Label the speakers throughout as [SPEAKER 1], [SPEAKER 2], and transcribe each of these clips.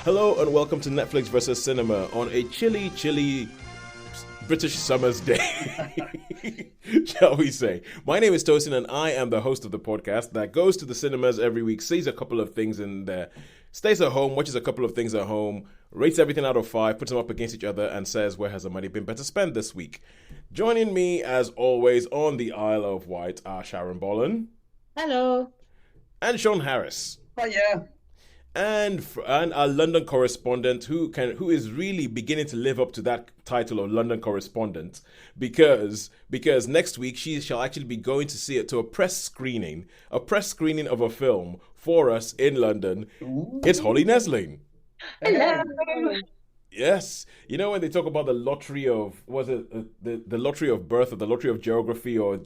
[SPEAKER 1] Hello and welcome to Netflix versus Cinema on a chilly British summer's day, shall we say. My name is Tosin and I am the host of the podcast that goes to the cinemas every week, sees a couple of things in there, stays at home, watches a couple of things at home, rates everything out of 5, puts them up against each other and says where has the money been better spent this week. Joining me as always on the Isle of Wight are Sharon Bollen.
[SPEAKER 2] Hello.
[SPEAKER 1] And Shaun Harris.
[SPEAKER 3] Oh yeah.
[SPEAKER 1] And our London correspondent who is really beginning to live up to that title of London correspondent because next week she shall actually be going to see it to a press screening of a film for us in London.
[SPEAKER 3] Ooh.
[SPEAKER 1] It's Holly Nesling.
[SPEAKER 2] Hello.
[SPEAKER 1] Yes, you know when they talk about the lottery of the lottery of birth or the lottery of geography or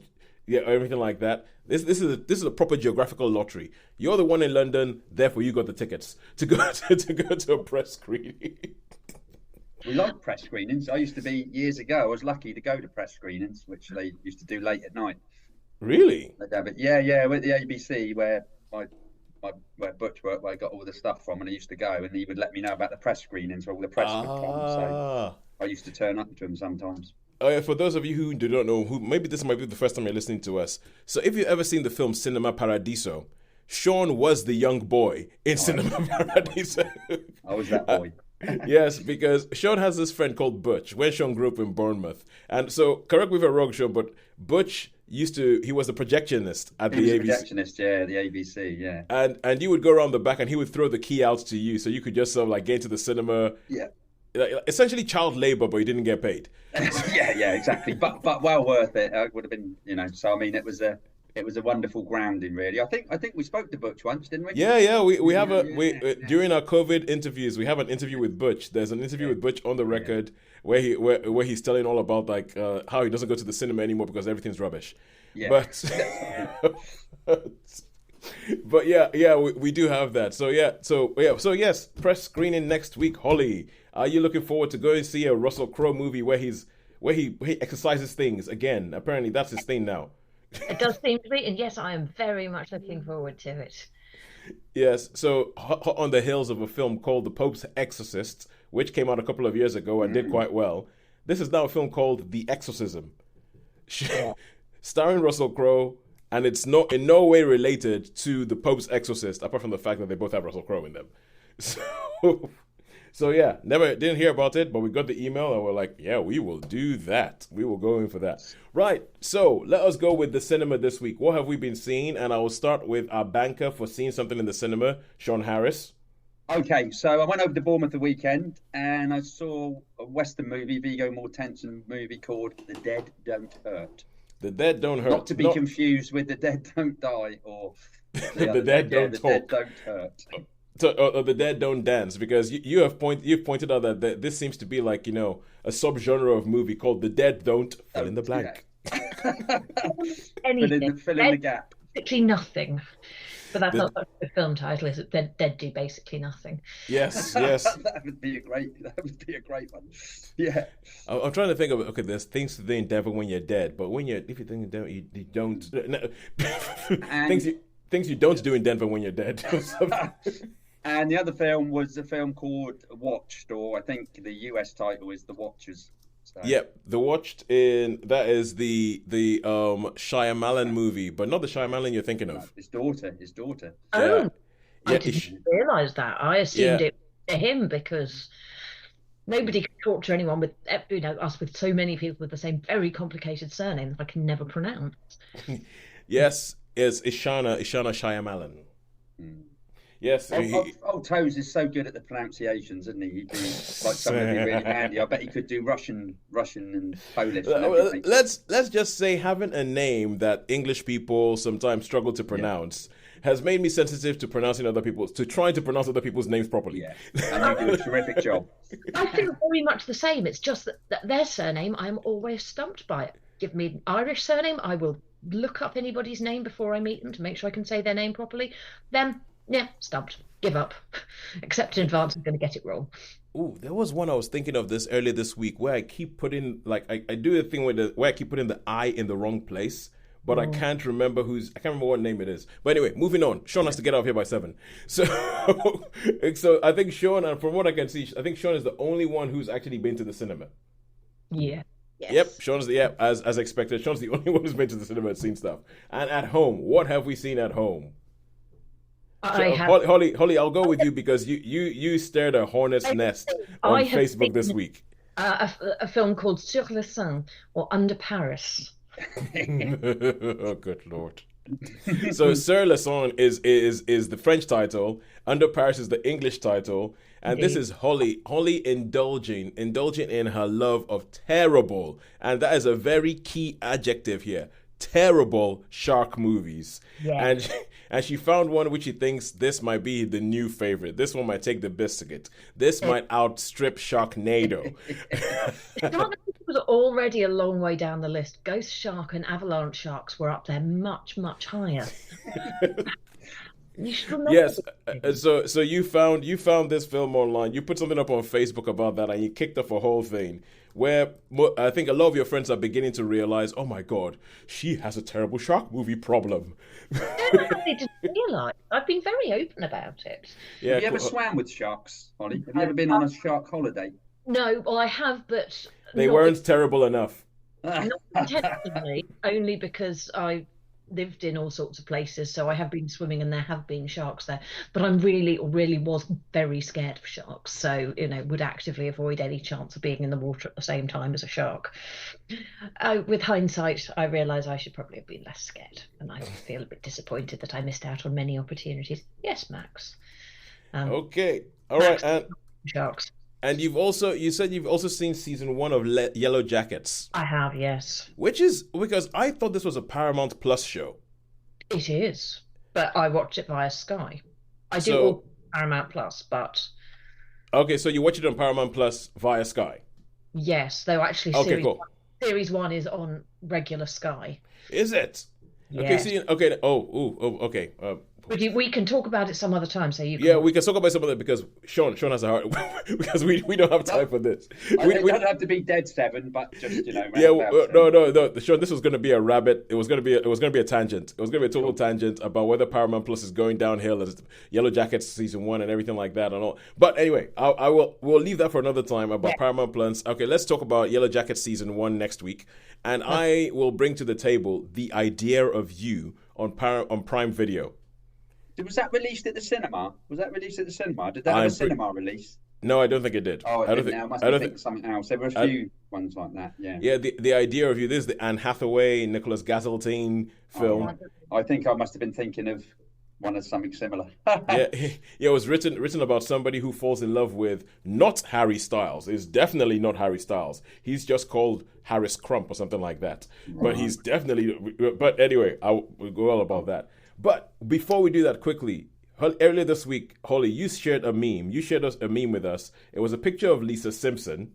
[SPEAKER 1] everything like that. This is a proper geographical lottery. You're the one in London, therefore you got the tickets to go to a press screening.
[SPEAKER 3] We like press screenings. I used to be years ago. I was lucky to go to press screenings, which they used to do late at night.
[SPEAKER 1] Really?
[SPEAKER 3] Yeah, with the ABC where Butch worked, where I got all the stuff from, and I used to go, and he would let me know about the press screenings where all the press would come. So I used to turn up to them sometimes.
[SPEAKER 1] Oh yeah, for those of you who do not know, who maybe this might be the first time you're listening to us. So if you've ever seen the film Cinema Paradiso, Shaun was the young boy in Cinema Paradiso.
[SPEAKER 3] I was that boy.
[SPEAKER 1] Yes, because Shaun has this friend called Butch when Shaun grew up in Bournemouth. And so, correct me if I'm wrong, Shaun, but Butch he was a projectionist at the ABC.
[SPEAKER 3] Projectionist, yeah, the ABC, yeah.
[SPEAKER 1] And you would go around the back and he would throw the key out to you so you could just sort of like get into the cinema.
[SPEAKER 3] Yeah.
[SPEAKER 1] Essentially child labor, but you didn't get paid.
[SPEAKER 3] yeah, exactly. But well worth it. It would have been, So I mean, it was a wonderful grounding, really. I think we spoke to Butch once, didn't we?
[SPEAKER 1] Yeah. We have during our COVID interviews, we have an interview with Butch. There's an interview with Butch on the record where he's telling all about like how he doesn't go to the cinema anymore because everything's rubbish.
[SPEAKER 3] Yeah.
[SPEAKER 1] But we do have that. So yes, press screening next week. Holly, are you looking forward to going to see a Russell Crowe movie where he exercises things again? Apparently that's his thing now.
[SPEAKER 2] It does seem to be, and yes, I am very much looking forward to it.
[SPEAKER 1] Yes, so hot on the heels of a film called The Pope's Exorcist, which came out a couple of years ago and did quite well. This is now a film called The Exorcism, starring Russell Crowe. And it's in no way related to The Pope's Exorcist, apart from the fact that they both have Russell Crowe in them. So yeah, didn't hear about it, but we got the email and we're like, yeah, we will do that. We will go in for that. Right, so let us go with the cinema this week. What have we been seeing? And I will start with our banker for seeing something in the cinema, Shaun Harris.
[SPEAKER 3] Okay, so I went over to Bournemouth the weekend and I saw a Western movie, Viggo Mortensen movie called The Dead Don't Hurt.
[SPEAKER 1] The Dead Don't Hurt.
[SPEAKER 3] Not to be confused with The Dead Don't Die or
[SPEAKER 1] The Dead Don't Talk.
[SPEAKER 3] The Dead Don't Hurt.
[SPEAKER 1] Or The Dead Don't Dance, because you've pointed out that this seems to be like, a subgenre of movie called The Dead Don't fill in the blank.
[SPEAKER 2] Yeah. Anything.
[SPEAKER 3] Fill in the gap.
[SPEAKER 2] Basically nothing. But that's not what the film title is. Dead do basically nothing.
[SPEAKER 1] Yes.
[SPEAKER 3] That would be a great one. Yeah.
[SPEAKER 1] I'm trying to think of okay. There's things to do in Denver when you're dead, but if you think in Denver, you don't. No, things you don't do in Denver when you're dead.
[SPEAKER 3] And the other film was a film called Watched, or I think the US title is The Watchers. So.
[SPEAKER 1] Yep, The Watched that is the Shyamalan movie, but not the Shyamalan you're thinking of.
[SPEAKER 3] His daughter.
[SPEAKER 2] Oh, I didn't realise that. I assumed it was to him because nobody can talk to anyone with us with so many people with the same very complicated surname that I can never pronounce.
[SPEAKER 1] Yes, it's Ishana Shyamalan. Yes.
[SPEAKER 3] Toes is so good at the pronunciations, isn't he? He'd be like someone who'd be really handy. I bet he could do Russian and Polish. And
[SPEAKER 1] let's just say having a name that English people sometimes struggle to pronounce has made me sensitive to trying to pronounce other people's names properly.
[SPEAKER 3] Yeah, and you do a terrific job.
[SPEAKER 2] I feel very much the same. It's just that their surname, I'm always stumped by it. Give me an Irish surname, I will look up anybody's name before I meet them to make sure I can say their name properly. Then, stumped. Give up. Accept in advance I'm going to get it wrong.
[SPEAKER 1] Ooh, there was one I was thinking of this earlier this week where I keep putting, I do a thing where I keep putting the I in the wrong place, but I can't remember what name it is. But anyway, moving on. Shaun has to get out of here by 7. So, so I think Shaun, and from what I can see, I think Shaun is the only one who's actually been to the cinema.
[SPEAKER 2] Yeah. Yes.
[SPEAKER 1] Yep, Shaun's as expected. Shaun's the only one who's been to the cinema and seen stuff. And at home, what have we seen at home? Holly, I'll go with you because you stared a hornet's nest on Facebook this week.
[SPEAKER 2] A film called Sur la Seine, or Under Paris.
[SPEAKER 1] Oh, good Lord. So Sur la seine is the French title. Under Paris is the English title. And This is Holly indulging in her love of terrible, and that is a very key adjective here, terrible shark movies. Yeah. And she found one which she thinks this might be the new favorite. This one might take the biscuit. This might outstrip Sharknado.
[SPEAKER 2] It was already a long way down the list. Ghost shark and avalanche sharks were up there much, much higher.
[SPEAKER 1] Yes, so you found this film online. You put something up on Facebook about that, and you kicked off a whole thing where I think a lot of your friends are beginning to realize, oh my God, she has a terrible shark movie problem.
[SPEAKER 2] I didn't realize. I've been very open about it.
[SPEAKER 3] Yeah, have you ever swam with sharks, Holly? Have you ever been on a shark holiday?
[SPEAKER 2] No, well, I have, but
[SPEAKER 1] they weren't terrible enough.
[SPEAKER 2] Not intentionally, only because I lived in all sorts of places, so I have been swimming and there have been sharks there, but I'm really was very scared of sharks, so would actively avoid any chance of being in the water at the same time as a shark. With hindsight, I realise I should probably have been less scared, and I feel a bit disappointed that I missed out on many opportunities. Yes, Max.
[SPEAKER 1] Okay, all right, and
[SPEAKER 2] sharks.
[SPEAKER 1] And you said you've also seen season 1 of Yellow Jackets.
[SPEAKER 2] I have, yes.
[SPEAKER 1] Which is because I thought this was a Paramount Plus show.
[SPEAKER 2] It is, but I watched it via Sky. I do all Paramount Plus, but
[SPEAKER 1] okay, so you watch it on Paramount Plus via Sky.
[SPEAKER 2] Yes, though actually, series 1 is on regular Sky.
[SPEAKER 1] Is it?
[SPEAKER 2] Yes.
[SPEAKER 1] Okay. Okay.
[SPEAKER 2] We can talk about it some other time, so you can...
[SPEAKER 1] Yeah, we can talk about some of it because Shaun has a heart because we don't have time for this.
[SPEAKER 3] We don't have to be dead 7, but just
[SPEAKER 1] yeah. No. Shaun, this was going to be a rabbit. It was going to be a tangent. It was going to be a total tangent about whether Paramount Plus is going downhill as Yellow Jackets season 1 and everything like that and all. But anyway, we'll leave that for another time about Paramount Plus. Okay, let's talk about Yellow Jackets season 1 next week, and I will bring to the table The Idea of You on Prime Video.
[SPEAKER 3] Was that released at the cinema? Did that have a cinema release?
[SPEAKER 1] No, I don't think it did.
[SPEAKER 3] Oh, I didn't. I must think something else. There were a few ones like that. Yeah.
[SPEAKER 1] Yeah. The Idea of You. This is the Anne Hathaway, Nicholas Gazeltine film.
[SPEAKER 3] I think I must have been thinking of one of something similar.
[SPEAKER 1] Yeah. It was written about somebody who falls in love with not Harry Styles. It's definitely not Harry Styles. He's just called Harris Crump or something like that. Right. But he's definitely. But anyway, we'll go all about that. But before we do that quickly, earlier this week, Holly, you shared a meme. You shared a meme with us. It was a picture of Lisa Simpson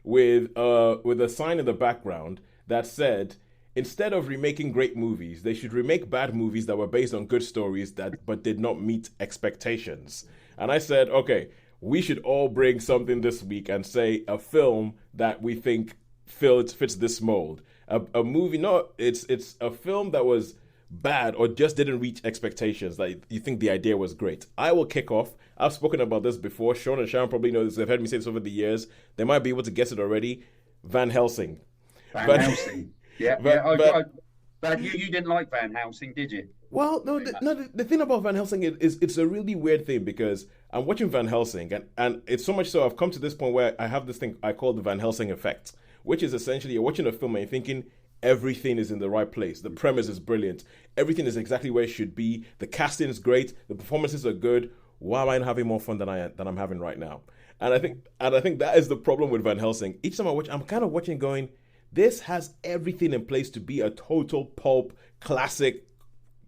[SPEAKER 1] with a sign in the background that said, instead of remaking great movies, they should remake bad movies that were based on good stories but did not meet expectations. And I said, okay, we should all bring something this week and say a film that we think fits this mold. A movie, it's a film that was bad or just didn't reach expectations. Like you think the idea was great. I will kick off. I've spoken about this before. Shaun and Shaun probably know this. They've heard me say this over the years. They might be able to guess it already. Van Helsing.
[SPEAKER 3] Helsing. Yeah. But you didn't like Van Helsing, did you?
[SPEAKER 1] Well, no. The thing about Van Helsing is it's a really weird thing because I'm watching Van Helsing and it's so much so I've come to this point where I have this thing I call the Van Helsing effect, which is essentially you're watching a film and you're thinking, everything is in the right place. The premise is brilliant. Everything is exactly where it should be. The casting is great. The performances are good. Why am I not having more fun than I'm having right now? And I think that is the problem with Van Helsing. Each time I watch, I'm kind of watching going, this has everything in place to be a total pulp classic,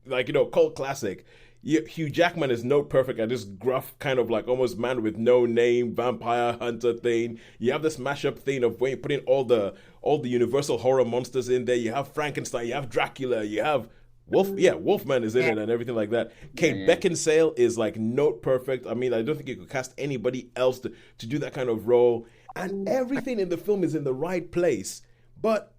[SPEAKER 1] cult classic. Hugh Jackman is no perfect at this gruff kind of like almost man with no name vampire hunter thing. You have this mashup thing of when you put in all the universal horror monsters in there. You have Frankenstein, you have Dracula, you have Wolfman is in it and everything like that. Kate Beckinsale is like note perfect. I mean, I don't think you could cast anybody else to do that kind of role. And everything in the film is in the right place. But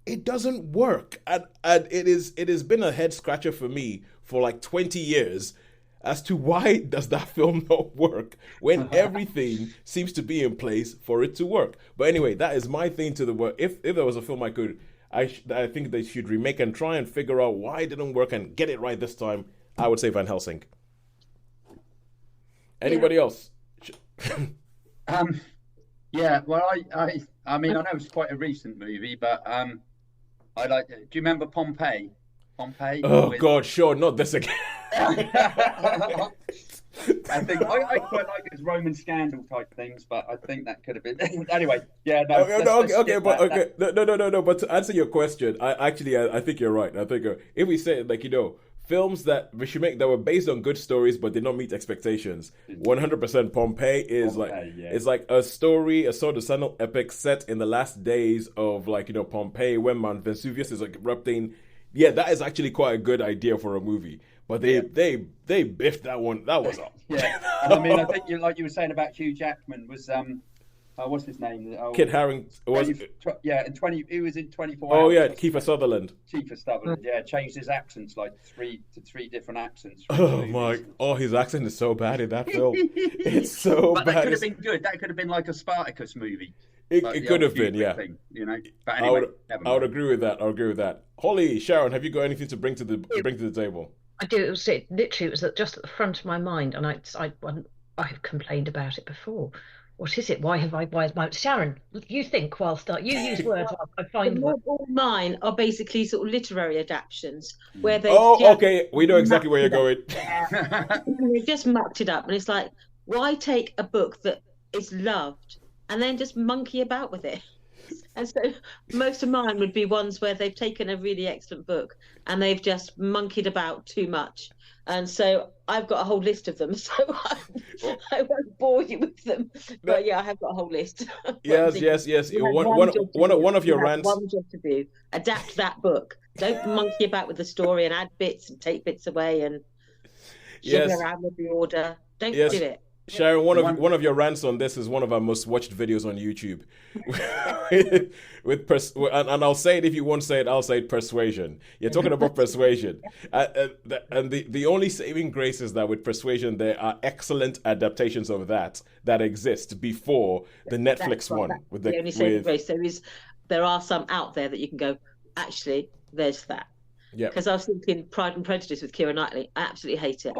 [SPEAKER 1] it doesn't work, and it has been a head scratcher for me for like 20 years as to why does that film not work when everything seems to be in place for it to work. But anyway, that is my thing to the work. If there was a film I think they should remake and try and figure out why it didn't work and get it right this time, I would say Van Helsing. Anybody else?
[SPEAKER 3] Yeah, well, I mean, I know it's quite a recent movie, but I like. Do you remember Pompeii? Pompeii.
[SPEAKER 1] Oh God, sure, not this again.
[SPEAKER 3] I think I quite like his Roman scandal type things, but I think that could have been anyway. Yeah, no.
[SPEAKER 1] Okay. But to answer your question, I think you're right. I think if we say like films that we should make that were based on good stories but did not meet expectations, 100% Pompeii is it's like a story, a sort of sort epic set in the last days of Pompeii when Mount Vesuvius is like erupting. Yeah, that is actually quite a good idea for a movie. But they biffed that one. That was
[SPEAKER 3] yeah. And I mean, I think you were saying about Hugh Jackman was what's his name?
[SPEAKER 1] Kit Harington was
[SPEAKER 3] in 20. He was in 24
[SPEAKER 1] Oh
[SPEAKER 3] hours.
[SPEAKER 1] yeah, Kiefer Sutherland.
[SPEAKER 3] Yeah, changed his accents like three different accents.
[SPEAKER 1] Oh my! Oh, his accent is so bad in that film. It's so
[SPEAKER 3] but
[SPEAKER 1] bad.
[SPEAKER 3] That could have been good. That could have been like a Spartacus movie.
[SPEAKER 1] It could have been, yeah.
[SPEAKER 3] Thing, But anyway,
[SPEAKER 1] I would agree with that. Holly, Sharon, have you got anything to bring to the table?
[SPEAKER 2] I do. It was just at the front of my mind, and I've complained about it before. What is it? Why is my Sharon? You think whilst you use words, I find
[SPEAKER 4] all mine are basically sort of literary adaptations where they.
[SPEAKER 1] Okay, we know exactly where you're going.
[SPEAKER 4] They just mucked it up, and it's like, why take a book that is loved and then just monkey about with it? And so most of mine would be ones where they've taken a really excellent book and they've just monkeyed about too much. And so I've got a whole list of them, so I won't bore you with them. But yeah, I have got a whole list.
[SPEAKER 1] Yes. One of your rants.
[SPEAKER 4] One job to do: adapt that book. Don't monkey about with the story and add bits and take bits away and jiggle around with the order. Don't do it.
[SPEAKER 1] Sharon, one of your rants on this is one of our most watched videos on YouTube. And I'll say it if you won't say it, I'll say it. Persuasion. You're talking about persuasion, and the only saving grace is that with Persuasion there are excellent adaptations of that exist before the Netflix one.
[SPEAKER 4] The only saving grace there are some out there that you can go, actually, there's that.
[SPEAKER 1] Yeah.
[SPEAKER 4] Because I was thinking Pride and Prejudice with Keira Knightley. I absolutely hate it.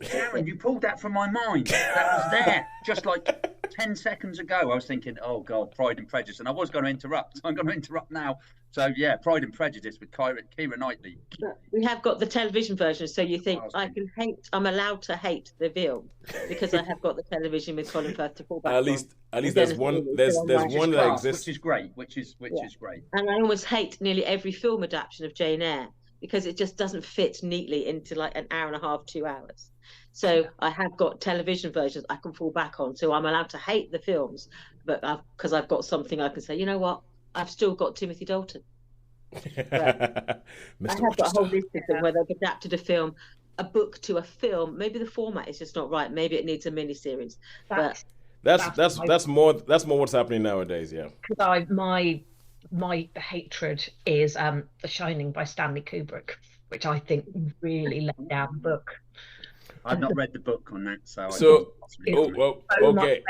[SPEAKER 3] Sharon, you pulled that from my mind. That was there just like 10 seconds ago. I was thinking, oh God, Pride and Prejudice. And I was going to interrupt. I'm going to interrupt now. So yeah, Pride and Prejudice with Keira Knightley.
[SPEAKER 4] We have got the television version. So you think I'm allowed to hate the film because I have got the television with Colin Firth to fall back
[SPEAKER 1] At least there's one that exists.
[SPEAKER 3] Which is great.
[SPEAKER 4] And I almost hate nearly every film adaptation of Jane Eyre, because it just doesn't fit neatly into like an hour and a half, 2 hours. So I have got television versions I can fall back on. So I'm allowed to hate the films, but because I've got something I can say, you know what? I've still got Timothy Dalton. I have got a whole list of them where they've adapted a book to a film. Maybe the format is just not right. Maybe it needs a miniseries.
[SPEAKER 1] That's more what's happening nowadays. Yeah.
[SPEAKER 2] My hatred is The Shining by Stanley Kubrick, which I think really let down the book.
[SPEAKER 3] I've not read the book on that,
[SPEAKER 1] okay.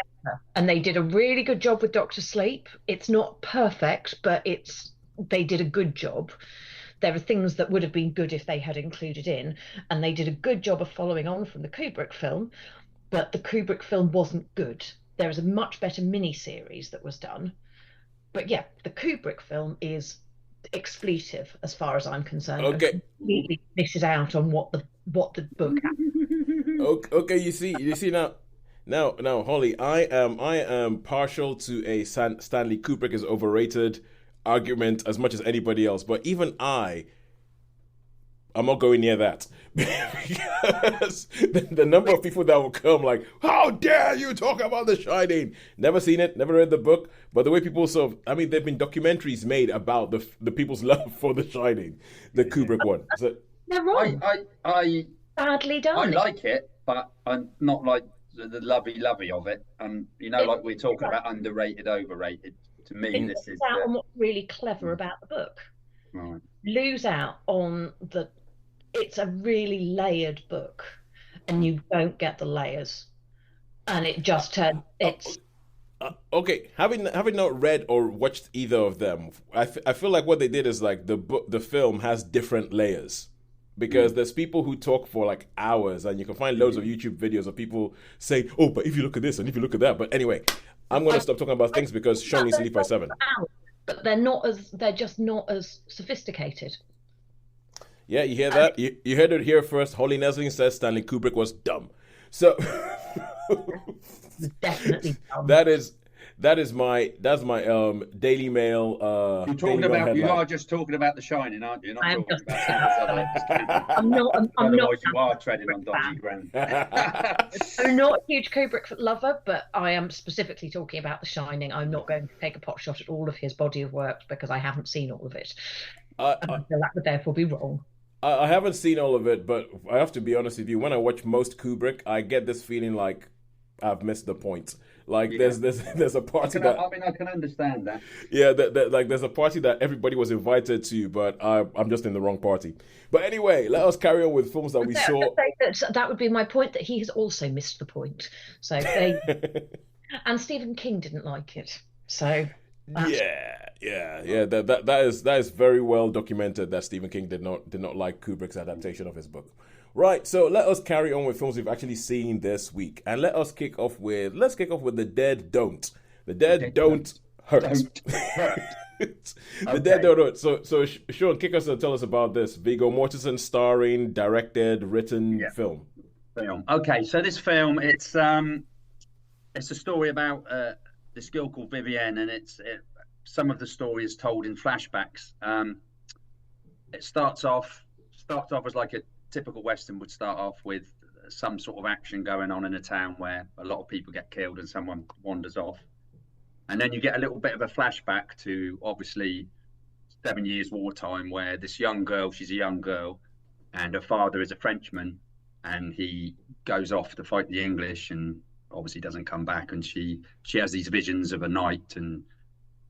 [SPEAKER 2] And they did a really good job with Doctor Sleep. It's not perfect, but they did a good job. There are things that would have been good if they had included in, and they did a good job of following on from the Kubrick film, but the Kubrick film wasn't good. There is a much better mini-series that was done. But yeah, the Kubrick film is expletive as far as I'm concerned.
[SPEAKER 1] Okay.
[SPEAKER 2] And completely misses out on what the book has.
[SPEAKER 1] Okay, you see now, Holly, I am partial to a Stanley Kubrick is overrated argument as much as anybody else, but even I'm not going near that. Because the number of people that will come like, how dare you talk about The Shining? Never seen it, never read the book, but the way people there've been documentaries made about the people's love for The Shining, the Kubrick one. So,
[SPEAKER 2] they're wrong.
[SPEAKER 3] I
[SPEAKER 2] badly done.
[SPEAKER 3] I like it, but I'm not like the lovey of it. Like we're talking about underrated, overrated. To me, this is
[SPEAKER 2] on what's really clever about the book.
[SPEAKER 3] Right.
[SPEAKER 2] lose out on it's a really layered book, and you don't get the layers, and it just turns it's.
[SPEAKER 1] Okay, having not read or watched either of them, I feel like what they did is like the film has different layers because there's people who talk for like hours, and you can find loads of YouTube videos of people saying, "Oh, but if you look at this and if you look at that." But anyway, I'm gonna stop talking about things because Shaun needs to leave by 7.
[SPEAKER 2] But they're just not as sophisticated.
[SPEAKER 1] Yeah, you hear that? You heard it here first. Holly Nesling says Stanley Kubrick was dumb. So
[SPEAKER 2] Definitely dumb.
[SPEAKER 1] that's my Daily Mail.
[SPEAKER 3] You're talking
[SPEAKER 1] Daily Mail
[SPEAKER 3] about. You
[SPEAKER 1] headline.
[SPEAKER 3] are just talking about The Shining, aren't you? You're not
[SPEAKER 2] I am
[SPEAKER 3] talking
[SPEAKER 2] just.
[SPEAKER 3] about
[SPEAKER 2] I'm not. I'm not.
[SPEAKER 3] Otherwise, you are treading on dodgy ground.
[SPEAKER 2] I'm not a huge Kubrick lover, but I am specifically talking about The Shining. I'm not going to take a pot shot at all of his body of work because I haven't seen all of it. And I feel that would therefore be wrong.
[SPEAKER 1] I haven't seen all of it, but I have to be honest with you. When I watch most Kubrick, I get this feeling like I've missed the point. Like there's a party
[SPEAKER 3] I can understand that.
[SPEAKER 1] Yeah, like there's a party that everybody was invited to, but I'm just in the wrong party. But anyway, let us carry on with films that we saw.
[SPEAKER 2] That would be my point, that he has also missed the point. So and Stephen King didn't like it. So
[SPEAKER 1] yeah. That is very well documented that Stephen King did not like Kubrick's adaptation of his book. Right, so let us carry on with films we've actually seen this week, and let's kick off with The Dead Don't. The Dead Don't Hurt. The Dead Don't Hurt. So Shaun, kick us and tell us about this Viggo Mortensen starring, directed, written film.
[SPEAKER 3] Okay, so this film, it's a story about this girl called Vivienne, and some of the story is told in flashbacks. It starts off as like a typical Western would start off with some sort of action going on in a town where a lot of people get killed and someone wanders off. And then you get a little bit of a flashback to obviously 7 years wartime, where this young girl, she's a young girl, and her father is a Frenchman, and he goes off to fight the English and obviously doesn't come back. And she has these visions of a night, and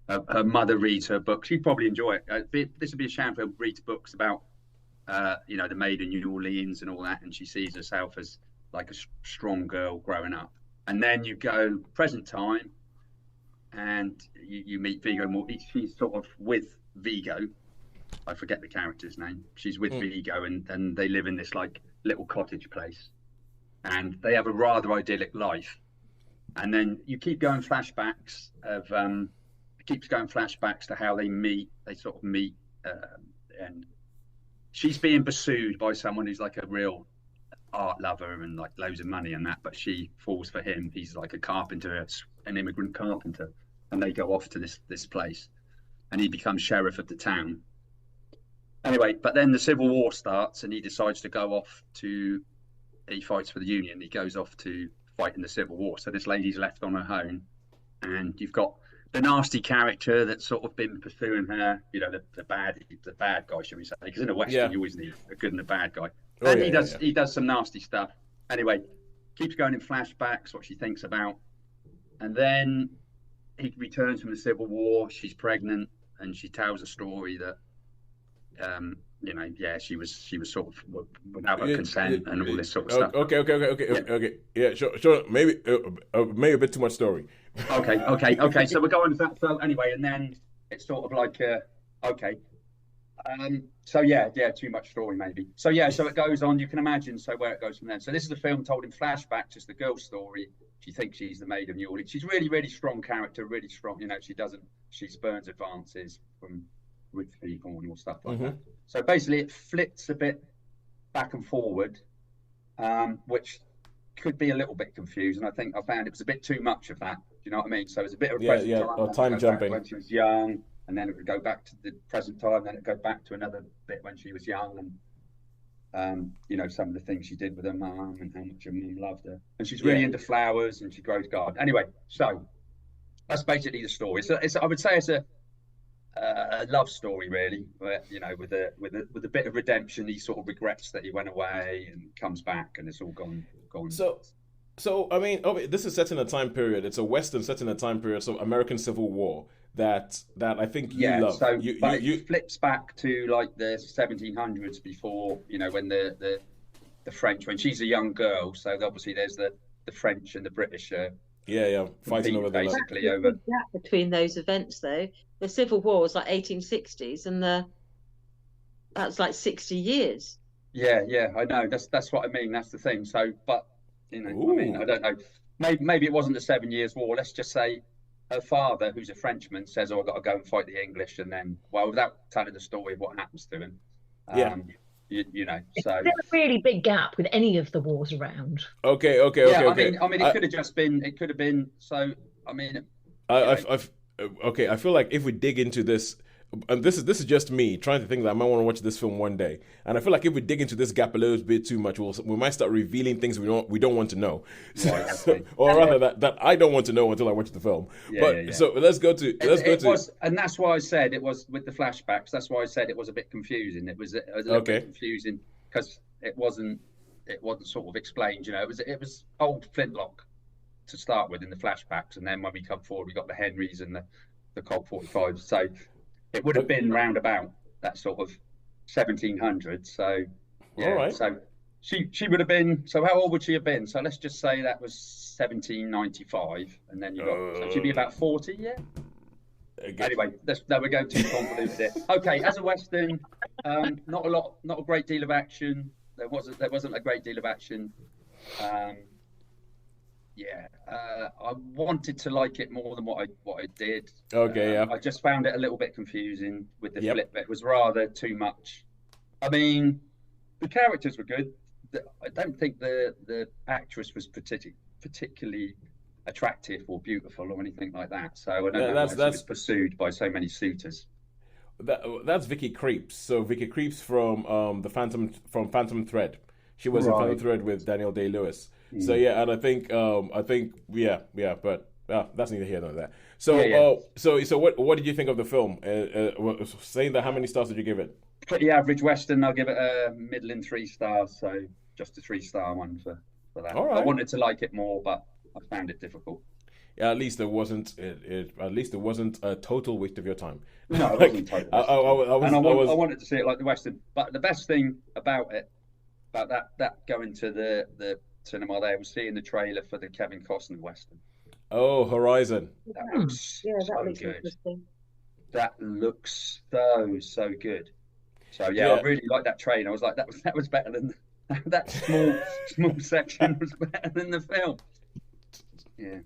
[SPEAKER 3] her mother reads her books. She'd probably enjoy it. This would be a shame for her to read books about the Maid of New Orleans and all that, and she sees herself as like a strong girl growing up. And then you go present time, and you meet Viggo. She's sort of with Viggo. I forget the character's name. She's with Viggo, and they live in this like little cottage place, and they have a rather idyllic life. And then you keep going flashbacks to how they meet. They sort of meet, and she's being pursued by someone who's like a real art lover and like loads of money and that, but she falls for him. He's like a carpenter, an immigrant carpenter, and they go off to this place, and he becomes sheriff of the town. Anyway, but then the Civil War starts, and he decides to go off he fights for the Union. He goes off to fight in the Civil War. So this lady's left on her own, and you've got the nasty character that's sort of been pursuing her, the bad guy, should we say? Because in a Western, you always need a good and a bad guy. And he does some nasty stuff. Anyway, keeps going in flashbacks, what she thinks about. And then he returns from the Civil War. She's pregnant, and she tells a story that, she was sort of without her consent and all this sort of stuff.
[SPEAKER 1] Okay. Yeah, sure. Maybe a bit too much story.
[SPEAKER 3] Okay. So we're going to that. So anyway, and then it's sort of like, okay. Too much story maybe. So it goes on. You can imagine. So where it goes from then. So this is a film told in flashback, just the girl's story. She thinks she's the Maid of New Orleans. She's really, really strong character, really strong. She spurns advances from rich people and all stuff like that. So basically, it flits a bit back and forward, which could be a little bit confusing. I think I found it was a bit too much of that. Do you know what I mean? So it's a bit of a
[SPEAKER 1] time jumping
[SPEAKER 3] when she was young, and then it would go back to the present time, then it would go back to another bit when she was young, and some of the things she did with her mum and how much her mum loved her. And she's really into flowers, and she grows garden. Anyway, so that's basically the story. So I would say it's a love story, really, where, with a bit of redemption. He sort of regrets that he went away and comes back, and it's all gone. So
[SPEAKER 1] I mean, this is set in a time period. It's a Western set in a time period, so American Civil War. that I think you love.
[SPEAKER 3] So
[SPEAKER 1] You
[SPEAKER 3] it flips back to like the 1700s before, when the French, when she's a young girl. So obviously there's the French and the British
[SPEAKER 1] fighting over the land.
[SPEAKER 3] basically over.
[SPEAKER 4] Big gap between those events, though. The Civil War was like 1860s, and that's like 60 years.
[SPEAKER 3] Yeah, I know. That's what I mean. That's the thing. So, but I mean, I don't know. Maybe it wasn't the 7 Years' War. Let's just say her father, who's a Frenchman, says, "Oh, I've got to go and fight the English," and then, well, without telling the story of what happens to him, so
[SPEAKER 2] there's a really big gap with any of the wars around.
[SPEAKER 1] Okay.
[SPEAKER 3] I mean, it could have just been. It could have been. So, I mean,
[SPEAKER 1] I feel like if we dig into this, and this is just me trying to think that I might want to watch this film one day, and I feel like if we dig into this gap a little bit too much, we might start revealing things we don't want to know, or rather that I don't want to know until I watch the film. So let's go to
[SPEAKER 3] and that's why I said it was with the flashbacks. That's why I said it was a bit confusing. It was a little bit confusing because it wasn't sort of explained. It was old flintlock to start with in the flashbacks, and then when we come forward, we got the Henrys and the Colt 45s. So it would have been round about that sort of 1700s. So
[SPEAKER 1] all right.
[SPEAKER 3] So she would have been. So how old would she have been? So let's just say that was 1795, and then so she'd be about 40. Yeah. Anyway, we're going too convoluted there. Okay, as a Western, not a great deal of action. There wasn't a great deal of action. I wanted to like it more than what I did.
[SPEAKER 1] Okay,
[SPEAKER 3] I just found it a little bit confusing with the flip. It was rather too much. I mean, the characters were good. I don't think the actress was particularly attractive or beautiful or anything like that. So I don't know why she was pursued by so many suitors.
[SPEAKER 1] That's Vicky Kreips. So Vicky Kreips from Phantom Thread. She was in Phantom Thread with Daniel Day-Lewis. So and I think but that's neither here nor there. So so what did you think of the film? Saying that, how many stars did you give it?
[SPEAKER 3] Pretty average Western. I'll give it a middling 3 stars. So just a 3-star one for that.
[SPEAKER 1] All right.
[SPEAKER 3] I wanted to like it more, but I found it difficult.
[SPEAKER 1] Yeah, at least it wasn't a total waste of your time.
[SPEAKER 3] No, it wasn't total. I wanted to see it like the Western. But the best thing about that going to the cinema there was seeing the trailer for the Kevin Costner Western.
[SPEAKER 1] Oh, Horizon.
[SPEAKER 3] That looks
[SPEAKER 4] that looks
[SPEAKER 3] good.
[SPEAKER 4] interesting.
[SPEAKER 3] That looks so good. So I really liked that trailer. I was like, that was better than that small section was better than the film. Yeah.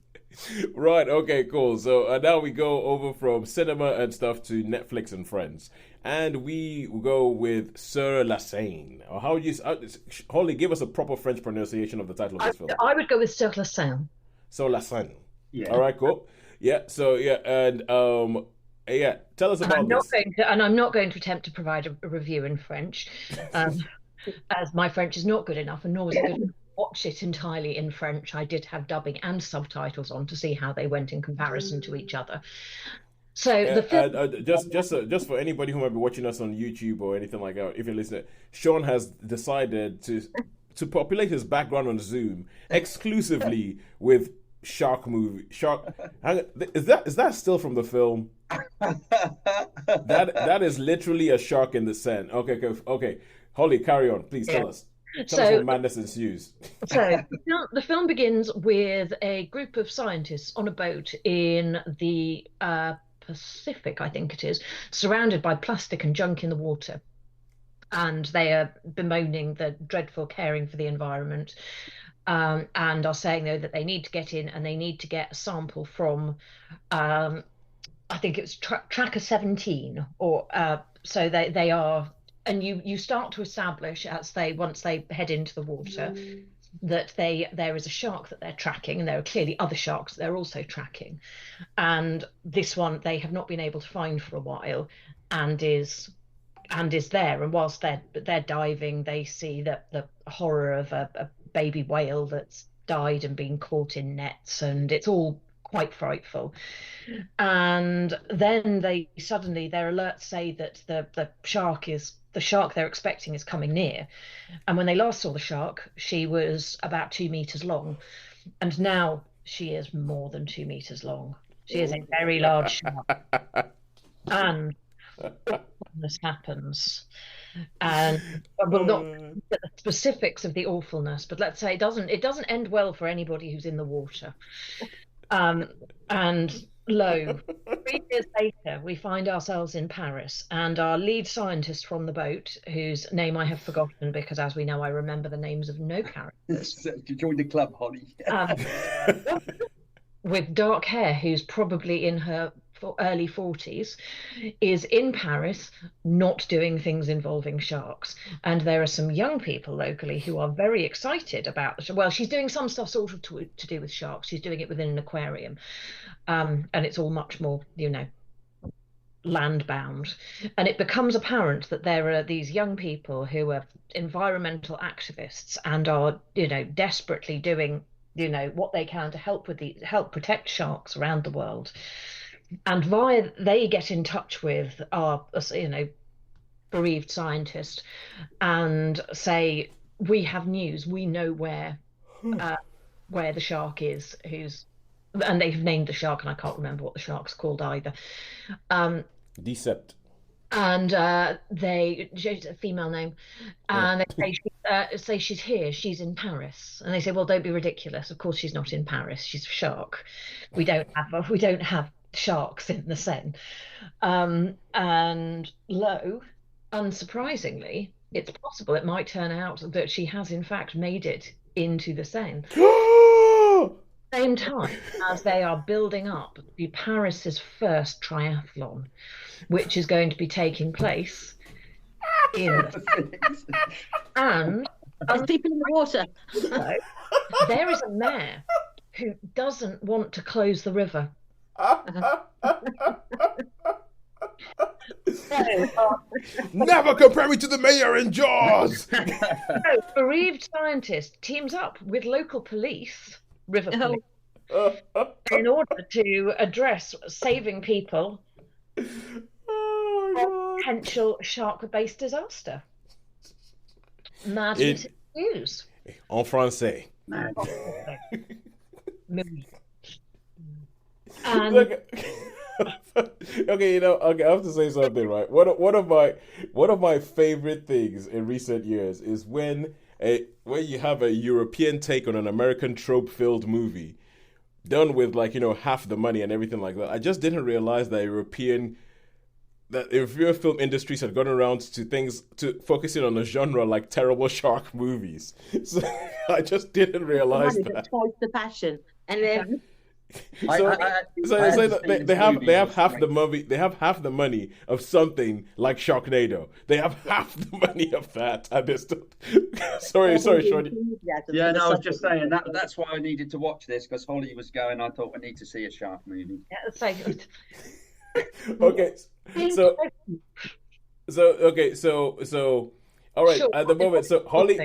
[SPEAKER 1] Right. Okay. Cool. So now we go over from cinema and stuff to Netflix and Friends, and we go with Sur la seine. Or how would you? Holly, give us a proper French pronunciation of the title of this film.
[SPEAKER 2] I would go with Sur la seine.
[SPEAKER 1] Sur la seine.
[SPEAKER 3] Yeah.
[SPEAKER 1] All right. Cool. Yeah. So and tell us about this.
[SPEAKER 2] I'm not going to attempt to provide a review in French, as my French is not good enough, and nor was it good enough. Watch it entirely in French. I did have dubbing and subtitles on to see how they went in comparison to each other. So the film,
[SPEAKER 1] just for anybody who might be watching us on YouTube or anything like that, if you're listening, Shaun has decided to populate his background on Zoom exclusively with shark movie. Is that still from the film? that is literally a shark in the Seine. Okay. Holly, carry on, please. Tell us. Tell us what madness ensues.
[SPEAKER 2] So the film begins with a group of scientists on a boat in the Pacific, I think it is, surrounded by plastic and junk in the water. And they are bemoaning the dreadful caring for the environment, and are saying, though, that they need to get in and they need to get a sample from, I think it was Tracker 17, or so they are. And you start to establish once they head into the water that there is a shark that they're tracking, and there are clearly other sharks they're also tracking, and this one they have not been able to find for a while, and is there. And whilst they're diving, they see the horror of a baby whale that's died and been caught in nets, and it's all quite frightful. And then their alerts say that the shark they're expecting is coming near. And when they last saw the shark, she was about 2 meters long, and now she is more than 2 meters long. She is a very large shark. And this happens. And we'll not get the specifics of the awfulness, but let's say it doesn't end well for anybody who's in the water. And lo, 3 years later, we find ourselves in Paris, and our lead scientist from the boat, whose name I have forgotten because, as we know, I remember the names of no characters.
[SPEAKER 3] You joined the club, Holly.
[SPEAKER 2] With dark hair, who's probably in her early 40s, is in Paris, not doing things involving sharks. And there are some young people locally who are very excited about, well, she's doing some stuff sort of to do with sharks. She's doing it within an aquarium. And it's all much more, land bound. And it becomes apparent that there are these young people who are environmental activists and are, desperately doing what they can to help protect sharks around the world. And they get in touch with our bereaved scientist and say, we have news, we know where the shark is, and they've named the shark, and I can't remember what the shark's called either.
[SPEAKER 1] Decept.
[SPEAKER 2] And she's a female name, and they say she's here, she's in Paris, and they say, well, don't be ridiculous. Of course, she's not in Paris. She's a shark. We don't have sharks in the Seine. And lo, unsurprisingly, it's possible it might turn out that she has in fact made it into the Seine. Same time as they are building up the Paris's first triathlon, which is going to be taking place and
[SPEAKER 4] there's people in the water.
[SPEAKER 2] There is a mayor who doesn't want to close the river.
[SPEAKER 1] Never compare me to the mayor in Jaws.
[SPEAKER 2] Bereaved scientist teams up with local police, river police, in order to address saving people from potential shark-based disaster. Mad news.
[SPEAKER 1] En français.
[SPEAKER 2] And
[SPEAKER 1] okay, I have to say something, right? One of my favorite things in recent years is when you have a European take on an American trope-filled movie, done with half the money and everything like that. I just didn't realize that European film industries had gone around to focusing on a genre like terrible shark movies. So I just didn't realize that.
[SPEAKER 4] Twice the passion, and then.
[SPEAKER 1] They have half the movie. They have half the money of something like Sharknado. They have half the money of that. I just sorry, Shaun.
[SPEAKER 3] Yeah, no, I was just saying that's why I needed to watch this, because Holly was going. I thought I need to see a shark movie.
[SPEAKER 2] Yeah, that's so good.
[SPEAKER 1] Okay, so. All right, at the moment, so Holly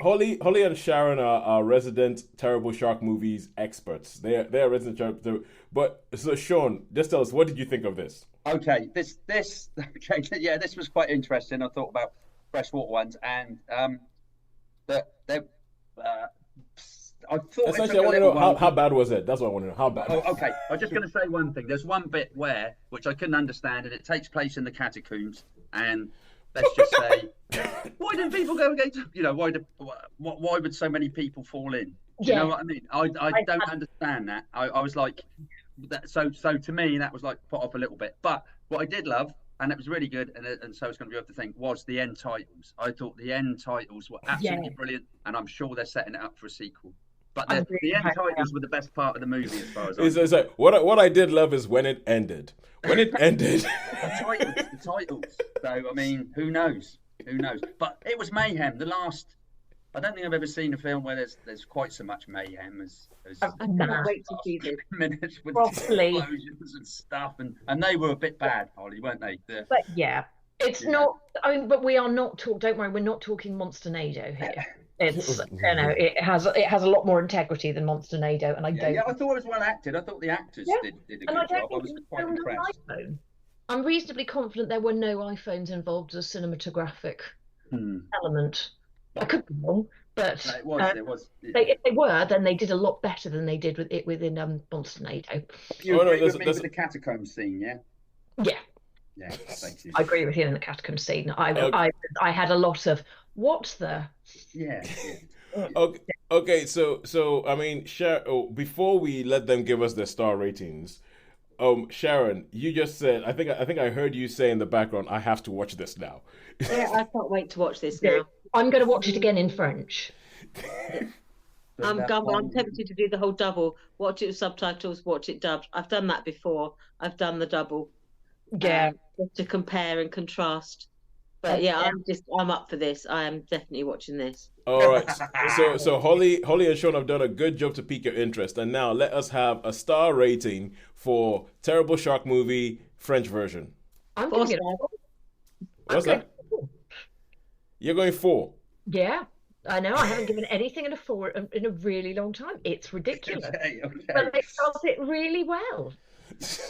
[SPEAKER 1] and Sharon are resident terrible shark movies experts. They're resident shark. But so Shaun, just tell us, what did you think of this?
[SPEAKER 3] Okay, this was quite interesting. I thought about freshwater ones, and I thought
[SPEAKER 1] essentially I want to know how bad was it? That's what I want to know. How bad?
[SPEAKER 3] Oh, okay. I'm just going to say one thing. There's one bit which I couldn't understand, and it takes place in the catacombs, and let's just say, why did people go against? Why would so many people fall in? Do you know what I mean? I don't understand that. I was like, that. So to me, that was like put off a little bit. But what I did love, and it was really good, and so it's going to be able to think, was the end titles. I thought the end titles were absolutely brilliant, and I'm sure they're setting it up for a sequel. But the end titles were the best part of the movie, as far as I know.
[SPEAKER 1] What I did love is when it ended. When it ended.
[SPEAKER 3] The titles. So, I mean, who knows? But it was mayhem. I don't think I've ever seen a film where there's quite so much mayhem as
[SPEAKER 4] I cannot wait to see this.
[SPEAKER 3] Minutes with explosions and stuff, and they were a bit bad, Holly, weren't they?
[SPEAKER 2] But yeah, it's not. I mean, but we are not talking. Don't worry, we're not talking Monsternado here. It's it has a lot more integrity than Monsternado, and I don't.
[SPEAKER 3] Yeah, I thought it was well acted. I thought the actors did a good job. I was quite impressed.
[SPEAKER 2] I'm reasonably confident there were no iPhones involved as a cinematographic element. I could be wrong, But
[SPEAKER 3] No, it was.
[SPEAKER 2] if they were, then they did a lot better than they did with it within Monster.
[SPEAKER 3] You
[SPEAKER 1] Oh no,
[SPEAKER 3] agree with me
[SPEAKER 1] that's
[SPEAKER 3] with the catacomb scene, yeah?
[SPEAKER 2] Yeah,
[SPEAKER 3] Yeah, thank you.
[SPEAKER 2] I agree with you in the catacomb scene.
[SPEAKER 1] Okay.
[SPEAKER 2] I had a lot of what the.
[SPEAKER 3] Yeah.
[SPEAKER 1] Okay, okay. So I mean, before we let them give us their star ratings, Sharon, you just said I think I heard you say in the background, I have to watch this now.
[SPEAKER 4] Yeah, I can't wait to watch this
[SPEAKER 2] Yeah,
[SPEAKER 4] now.
[SPEAKER 2] I'm going to watch it again in French.
[SPEAKER 4] I'm tempted to do the whole double. Watch it with subtitles, watch it dubbed. I've done that before. I've done the double.
[SPEAKER 2] Yeah.
[SPEAKER 4] Just to compare and contrast. But yeah, I'm up for this. I am definitely watching this.
[SPEAKER 1] All right. So Holly and Sean have done a good job to pique your interest, and now let us have a star rating for Terrible Shark Movie French version.
[SPEAKER 2] I'm giving it.
[SPEAKER 1] What's that? You're going 4.
[SPEAKER 2] Yeah, I know. I haven't given anything in a 4 in a really long time. It's ridiculous,
[SPEAKER 3] Okay.
[SPEAKER 2] but it does it really well.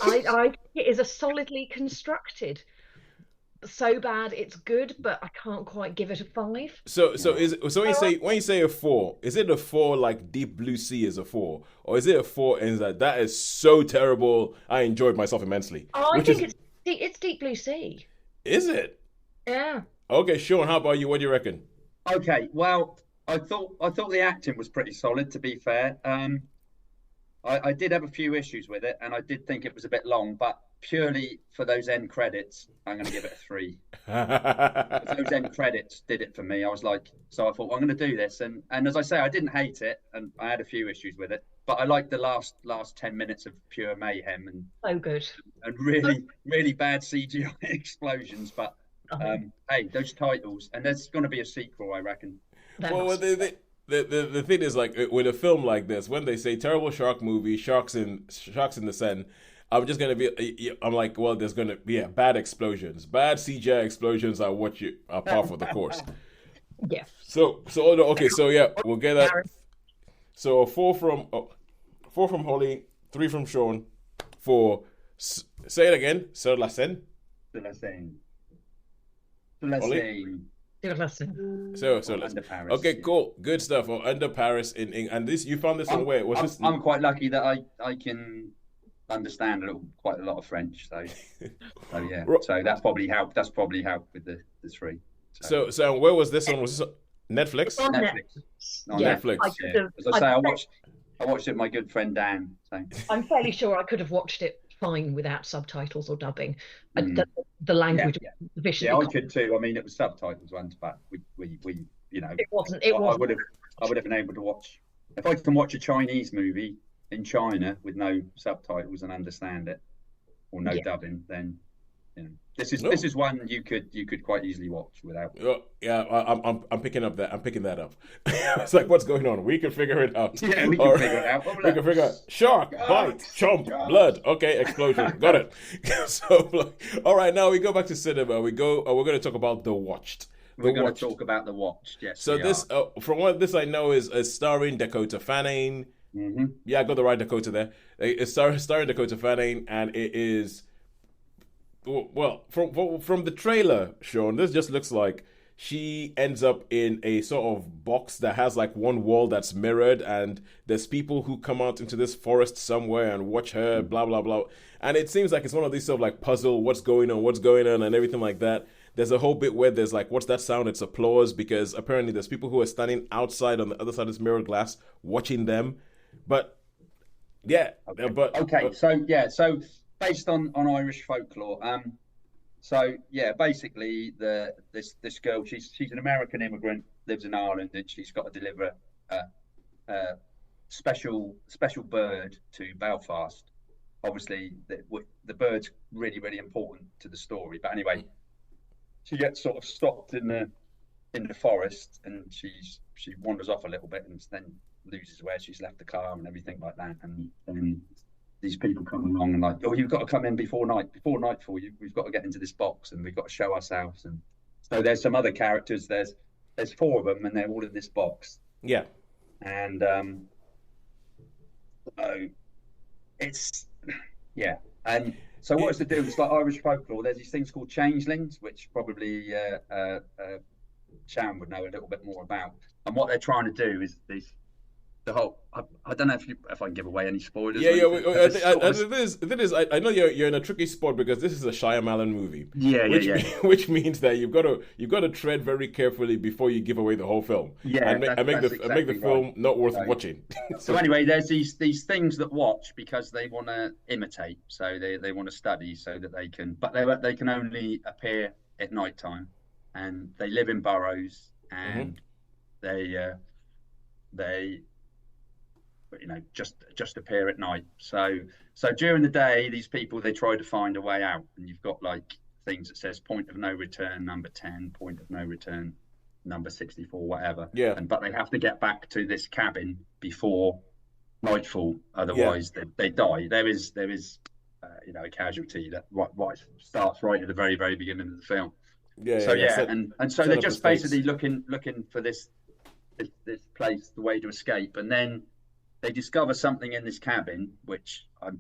[SPEAKER 2] I it is a solidly constructed. So bad it's good, but I can't quite give it a 5.
[SPEAKER 1] So when you say a 4, is it a 4 like Deep Blue Sea is a 4, or is it a 4 and that is so terrible I enjoyed myself immensely?
[SPEAKER 2] I think it's Deep Blue Sea.
[SPEAKER 1] Is it?
[SPEAKER 2] Yeah.
[SPEAKER 1] Okay, Sean, how about you? What do you reckon?
[SPEAKER 3] Okay, well, I thought the acting was pretty solid, to be fair. I did have a few issues with it, and I did think it was a bit long, but purely for those end credits, I'm going to give it a 3. Those end credits did it for me. I thought I'm going to do this, and as I say, I didn't hate it, and I had a few issues with it, but I liked the last 10 minutes of pure mayhem and
[SPEAKER 2] so good
[SPEAKER 3] and really bad CGI explosions. But hey, those titles, and there's going to be a sequel, I reckon.
[SPEAKER 1] Well, the thing is, like with a film like this, when they say terrible shark movie, sharks in the Seine, I'm just gonna be. I'm like, well, there's gonna be bad explosions, bad CGI explosions are what are par for the course.
[SPEAKER 2] Yeah.
[SPEAKER 1] So okay, so yeah, we'll get that. So 4 from Holly, 3 from Sean, for say it again, Sur la seine.
[SPEAKER 3] Sur la seine. Sur la seine.
[SPEAKER 1] So
[SPEAKER 3] Under Paris.
[SPEAKER 1] Okay, cool, good stuff. Or Under Paris and this you found this on where? Was this?
[SPEAKER 3] I'm quite lucky that I can understand quite a lot of French, so yeah. So that's probably helped with the 3.
[SPEAKER 1] So where was this one? Was this Netflix?
[SPEAKER 2] On
[SPEAKER 1] Netflix.
[SPEAKER 3] Yeah. As I say, I watched it with my good friend Dan. So
[SPEAKER 2] I'm fairly sure I could have watched it fine without subtitles or dubbing. The language was
[SPEAKER 3] I could too. I mean, it was subtitles once, but we
[SPEAKER 2] it wasn't.
[SPEAKER 3] I would have been able to watch, if I can watch a Chinese movie in China with no subtitles and understand it, or no dubbing, then this is one you could quite easily watch without.
[SPEAKER 1] I'm picking up that. I'm picking that up. It's like, what's going on? We can figure it out.
[SPEAKER 3] Yeah, we can figure it out.
[SPEAKER 1] We can figure out shark, bite, chomp, blood. Okay, explosion. Got it. So, all right, now we go back to cinema. We're going to talk about The Watched.
[SPEAKER 3] We're going to talk about The Watched. Yes.
[SPEAKER 1] So this, from what this I know, is starring Dakota Fanning.
[SPEAKER 3] Mm-hmm.
[SPEAKER 1] Yeah, I got the right Dakota there. It's starring Dakota Fanning, and it is. Well, from the trailer, Sean, this just looks like she ends up in a sort of box that has like one wall that's mirrored, and there's people who come out into this forest somewhere and watch her, blah, blah, blah. And it seems like it's one of these sort of like puzzle, what's going on, and everything like that. There's a whole bit where there's like, what's that sound? It's applause, because apparently there's people who are standing outside on the other side of this mirror glass watching them. But, yeah.
[SPEAKER 3] So based on Irish folklore, basically this girl, she's an American immigrant, lives in Ireland, and she's got to deliver a special bird to Belfast. Obviously, the bird's really, really important to the story. But anyway, she gets sort of stopped in the forest, and she wanders off a little bit, and then loses where she's left the car and everything like that, and these people come along and like, oh, you've got to come in before nightfall. We've got to get into this box and we've got to show ourselves. And so there's some other characters. There's 4 of them, and they're all in this box.
[SPEAKER 1] Yeah.
[SPEAKER 3] And And so what it's to do? It's like Irish folklore. There's these things called changelings, which probably Shaun would know a little bit more about. And what they're trying to do is the whole. I don't know if I can give away any spoilers.
[SPEAKER 1] Yeah,
[SPEAKER 3] or
[SPEAKER 1] yeah.
[SPEAKER 3] anything,
[SPEAKER 1] The thing is, I know you're in a tricky spot because this is a Shyamalan movie.
[SPEAKER 3] Yeah,
[SPEAKER 1] which means that you've got to tread very carefully before you give away the whole film.
[SPEAKER 3] Yeah,
[SPEAKER 1] and make the film
[SPEAKER 3] right.
[SPEAKER 1] not worth watching.
[SPEAKER 3] So anyway, there's these things that watch because they want to imitate, so they want to study so that they can, but they can only appear at night time, and they live in burrows, and they just appear at night. So during the day, these people, they try to find a way out, and you've got like things that says point of no return number 10, point of no return number 64, whatever.
[SPEAKER 1] Yeah.
[SPEAKER 3] But they have to get back to this cabin before nightfall, otherwise they die. There is a casualty that starts right at the very, very beginning of the film. So they're just basically looking for this place, the way to escape, and then they discover something in this cabin, which I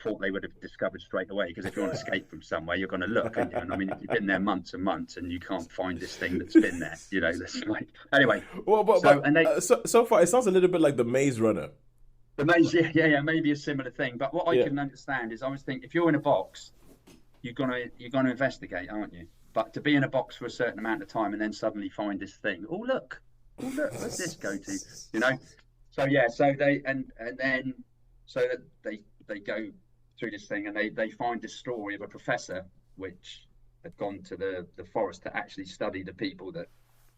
[SPEAKER 3] thought they would have discovered straight away, because if you want to escape from somewhere, you're going to look, aren't you? And I mean, if you've been there months and months and you can't find this thing that's been there, that's like, anyway.
[SPEAKER 1] Well, so far it sounds a little bit like the Maze Runner.
[SPEAKER 3] The Maze, yeah, maybe a similar thing. But what I can understand is, I always think if you're in a box, you're gonna investigate, aren't you? But to be in a box for a certain amount of time and then suddenly find this thing, oh look, where's this go to? So they go through this thing, and they find this story of a professor which had gone to the forest to actually study the people that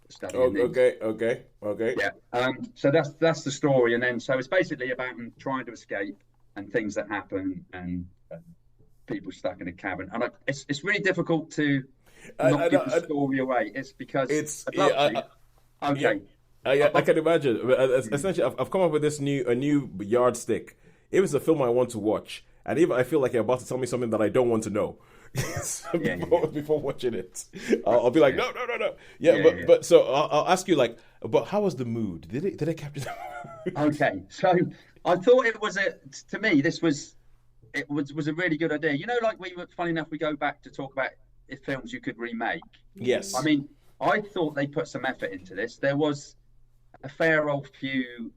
[SPEAKER 3] study.
[SPEAKER 1] Okay.
[SPEAKER 3] Yeah. So that's the story, and then so it's basically about them trying to escape and things that happen and people stuck in a cabin. And it's really difficult to not give the story away. It's because
[SPEAKER 1] I can imagine. Essentially, I've come up with a new yardstick. If it's a film I want to watch, and if I feel like you're about to tell me something that I don't want to know before watching it, I'll be like, no. But so I'll ask you, like, but how was the mood? Did it capture the mood?
[SPEAKER 3] Okay, so I thought it was to me, this was a really good idea. Like funny enough, we go back to talk about if films you could remake.
[SPEAKER 1] Yes.
[SPEAKER 3] I mean, I thought they put some effort into this. There was a fair old few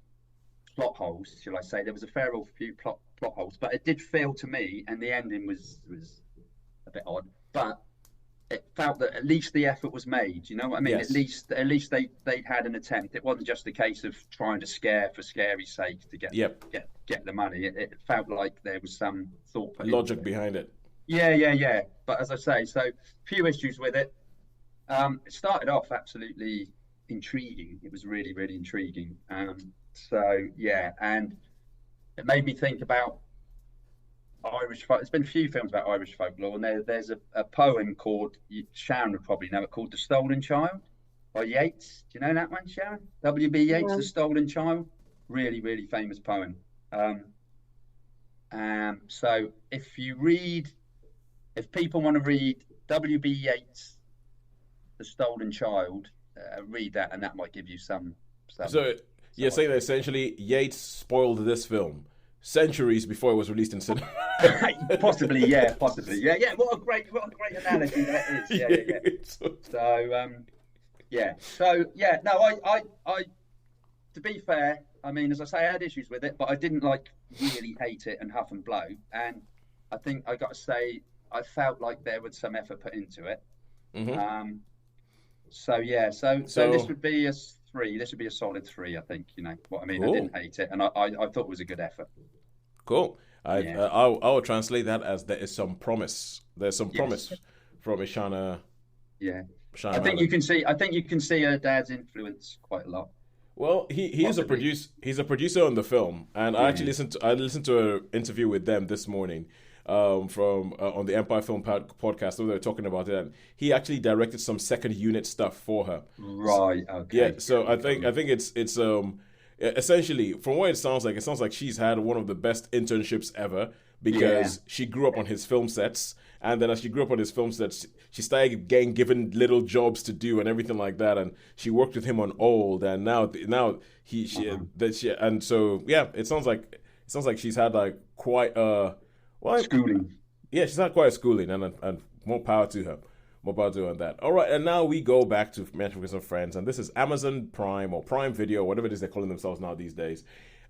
[SPEAKER 3] plot holes, shall I say. There was a fair old few plot holes, but it did feel to me, and the ending was a bit odd, but it felt that at least the effort was made. You know what I mean? Yes. At least they had an attempt. It wasn't just a case of trying to scare for scary's sake to get the money. It felt like there was some thought,
[SPEAKER 1] logic behind it.
[SPEAKER 3] Yeah. But as I say, so few issues with it. It started off absolutely intriguing. It was really, really intriguing. And it made me think about Irish folk. There's been a few films about Irish folklore, and there's a poem called, Shaun would probably know it, called The Stolen Child by Yeats. Do you know that one, Shaun? W.B. Yeats, The Stolen Child. Really, really famous poem. So if people want to read W.B. Yeats, The Stolen Child, read that, and that might give you some.
[SPEAKER 1] So you're saying that essentially Yeats spoiled this film centuries before it was released in cinema.
[SPEAKER 3] Possibly. Yeah. What a great analogy that is. Yeah. I to be fair, I mean, as I say, I had issues with it, but I didn't really hate it and huff and blow. And I think I got to say, I felt like there was some effort put into it. Mm-hmm. So this would be a 3. This would be a solid 3, I think. You know what I mean? Cool. I didn't hate it, and I thought it was a good effort.
[SPEAKER 1] Cool. I will translate that as there is some promise. There's some promise from Ishana.
[SPEAKER 3] Yeah. I think you can see her dad's influence quite a lot.
[SPEAKER 1] Well, he's a producer. He's a producer on the film, and I actually listened to an interview with them this morning. From on the Empire Film podcast, where they were talking about it, and he actually directed some second unit stuff for her.
[SPEAKER 3] Right. Okay.
[SPEAKER 1] Yeah. So I think it's essentially, from what it sounds like she's had one of the best internships ever, because she grew up on his film sets, and then as she grew up on his film sets, she started getting given little jobs to do and everything like that, and she worked with him on Old, and now and so it sounds like she's had quite a.
[SPEAKER 3] Schooling.
[SPEAKER 1] Yeah, she's had quite a schooling, and more power to her. Mobadu on that. All right, and now we go back to Matchmakers and Friends, and this is Amazon Prime or Prime Video, whatever it is they're calling themselves now these days.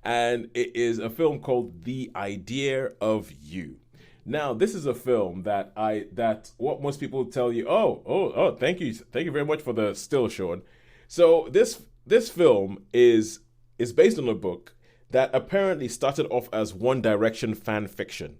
[SPEAKER 1] And it is a film called The Idea of You. Now, this is a film that what most people tell you, thank you very much for the still, Shaun. So this film is based on a book that apparently started off as One Direction fan fiction.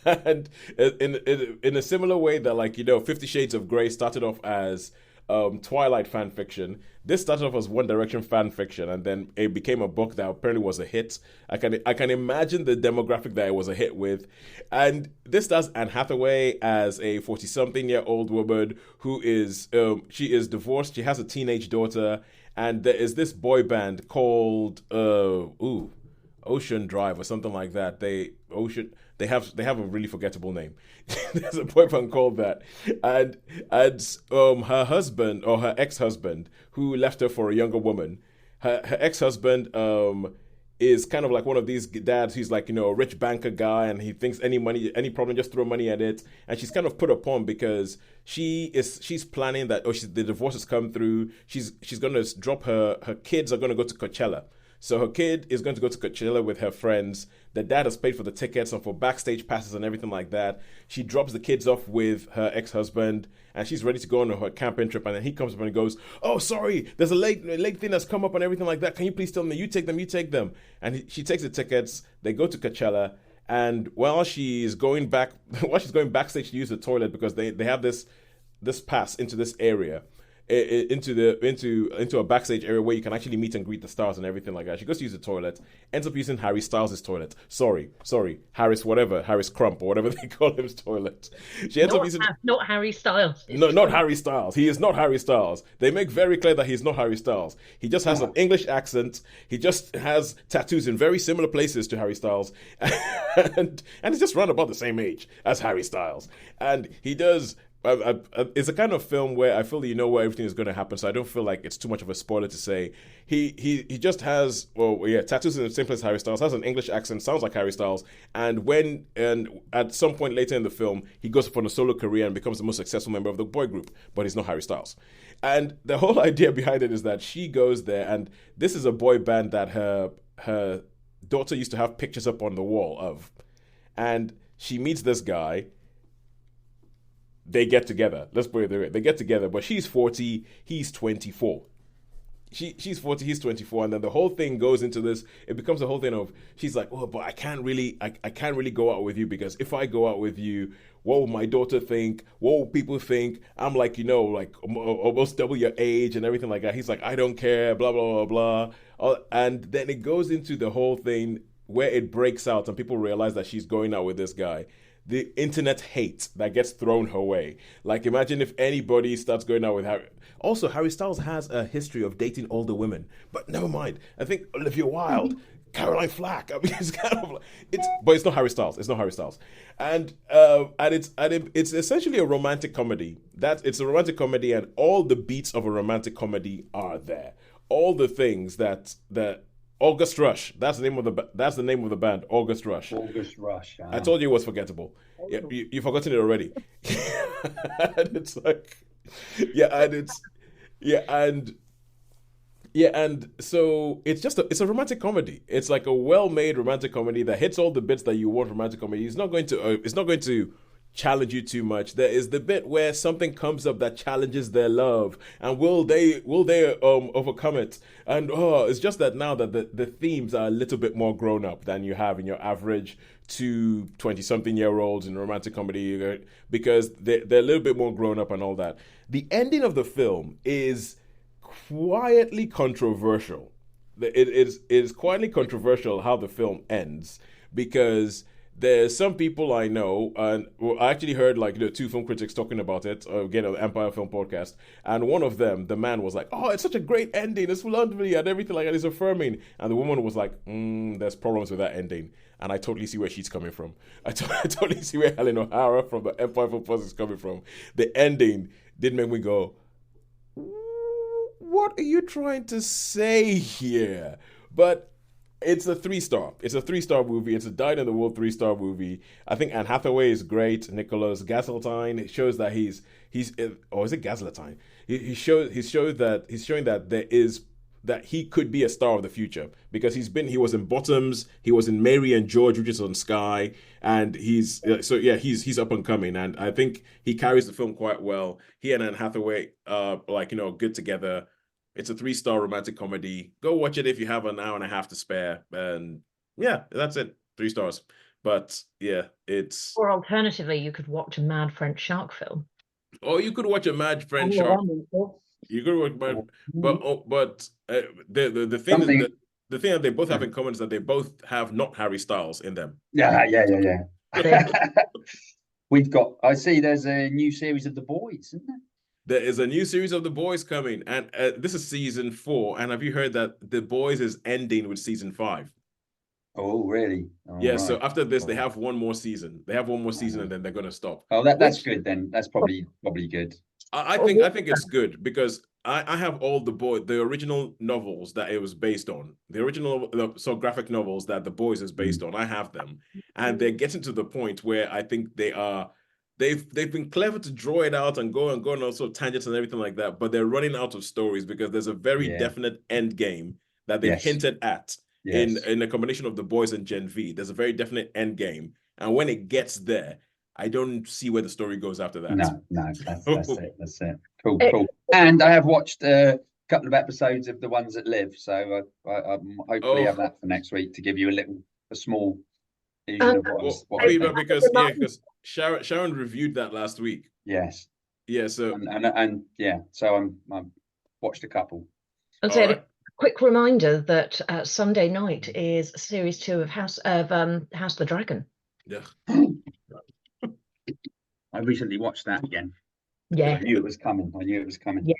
[SPEAKER 1] And in a similar way that, like, 50 Shades of Grey started off as Twilight fan fiction, this started off as One Direction fan fiction, and then it became a book that apparently was a hit. I can imagine the demographic that it was a hit with. And this stars Anne Hathaway as a 40-something-year-old woman who is she is divorced. She has a teenage daughter, and there is this boy band called Ocean Drive or something like that. They have a really forgettable name. There's a boy band called that, and her husband or her ex-husband, who left her for a younger woman. Her ex-husband is kind of like one of these dads who's like, a rich banker guy, and he thinks any problem, just throw money at it. And she's kind of put upon because she's planning that the divorce has come through. She's going to drop her kids are going to go to Coachella. So her kid is going to go to Coachella with her friends. The dad has paid for the tickets and for backstage passes and everything like that. She drops the kids off with her ex-husband, and she's ready to go on her camping trip. And then he comes up and he goes, "Oh, sorry, there's a late thing that's come up and everything like that. Can you please tell me? You take them. And she takes the tickets. They go to Coachella. And while she's going backstage to use the toilet, because they have this pass into this area, into a backstage area where you can actually meet and greet the stars and everything like that. She goes to use the toilet, ends up using Harry Styles' toilet. Sorry, Harris Crump or whatever they call him's toilet. She ends up using
[SPEAKER 2] not Harry Styles.
[SPEAKER 1] No, not Harry Styles. He is not Harry Styles. They make very clear that he's not Harry Styles. He just has an English accent. He just has tattoos in very similar places to Harry Styles, and he's just around about the same age as Harry Styles. And he does. It's a kind of film where I feel that you know where everything is going to happen, so I don't feel like it's too much of a spoiler to say he just has tattoos in the same place as Harry Styles, has an English accent, sounds like Harry Styles, and at some point later in the film he goes upon a solo career and becomes the most successful member of the boy group, but he's not Harry Styles. And the whole idea behind it is that she goes there, and this is a boy band that her daughter used to have pictures up on the wall of, and she meets this guy. They get together. Let's put it that way. They get together, but she's 40, he's 24. She's 40, he's 24, and then the whole thing goes into this. It becomes a whole thing of, she's like, oh, but I can't really go out with you, because if I go out with you, what will my daughter think? What will people think? I'm like, like almost double your age and everything like that. He's like, I don't care, blah, blah, blah, blah. And then it goes into the whole thing where it breaks out and people realize that she's going out with this guy. The internet hate that gets thrown her way. Like, imagine if anybody starts going out with Harry. Also, Harry Styles has a history of dating older women, but never mind. I think Olivia Wilde, Caroline Flack. I mean, it's kind of like, but it's not Harry Styles. It's not Harry Styles, and it's essentially a romantic comedy. It's a romantic comedy, and all the beats of a romantic comedy are there. All the things that August Rush. That's the name of the band. August Rush.
[SPEAKER 3] August Rush.
[SPEAKER 1] I told you it was forgettable. Yeah, you've forgotten it already. And it's like, and so it's a romantic comedy. It's like a well-made romantic comedy that hits all the bits that you want romantic comedy. It's not going to challenge you too much. There is the bit where something comes up that challenges their love, and will they overcome it? And it's just that now that the themes are a little bit more grown up than you have in your average 20-something-year-olds in romantic comedy, because they're a little bit more grown up and all that. The ending of the film is quietly controversial. It is quietly controversial how the film ends, because there's some people I know, and I actually heard two film critics talking about it, again, on the Empire Film Podcast, and one of them, the man was like, oh, it's such a great ending, it's lovely, and everything like that is affirming, and the woman was like, there's problems with that ending, and I totally see where she's coming from. I totally see where Helen O'Hara from the Empire Film Podcast is coming from. The ending did make me go, what are you trying to say here? But It's a 3-star. It's a 3-star movie. It's a dyed in the wool 3-star movie. I think Anne Hathaway is great. Nicholas Gaseltine. It shows that he's or is it Gaseltine? He's showing that there is that he could be a star of the future because he was in Bottoms, he was in Mary and George, which is on Sky, and he's up and coming, and I think he carries the film quite well. He and Anne Hathaway good together. It's a 3-star romantic comedy. Go watch it if you have an hour and a half to spare. And yeah, that's it. 3 stars. But yeah, it's.
[SPEAKER 2] Or alternatively, you could watch a mad French shark film.
[SPEAKER 1] Or you could watch a mad French shark. You could watch, but the thing is that the thing that they both have in common is that they both have not Harry Styles in them.
[SPEAKER 3] Yeah. I see there's a new series of The Boys, isn't there?
[SPEAKER 1] There is a new series of The Boys coming, and this is season 4. And have you heard that The Boys is ending with season 5?
[SPEAKER 3] Oh, really?
[SPEAKER 1] Yeah. Right. So after this, they have one more season. They have one more season, and then they're going to stop.
[SPEAKER 3] Oh, that's good then. That's probably good.
[SPEAKER 1] I think it's good because I have all the original novels that it was based on. The original graphic novels that The Boys is based on. I have them, and they're getting to the point where I think they've been clever to draw it out and go on also tangents and everything like that, but they're running out of stories because there's a very definite end game that they've hinted at in a combination of The Boys and Gen V. There's a very definite end game, and when it gets there, I don't see where the story goes after that.
[SPEAKER 3] No, that's it. Cool. And I have watched a couple of episodes of The Ones That Live, so I hopefully have that for next week to give you a small.
[SPEAKER 1] Because Shaun reviewed that last week.
[SPEAKER 3] Yes.
[SPEAKER 1] Yeah. So
[SPEAKER 3] so I'm watched a couple.
[SPEAKER 2] I'll say a quick reminder that Sunday night is series 2 of House of the Dragon.
[SPEAKER 1] Yeah.
[SPEAKER 3] I recently watched that again.
[SPEAKER 2] Yeah.
[SPEAKER 3] I knew it was coming.
[SPEAKER 2] Yeah.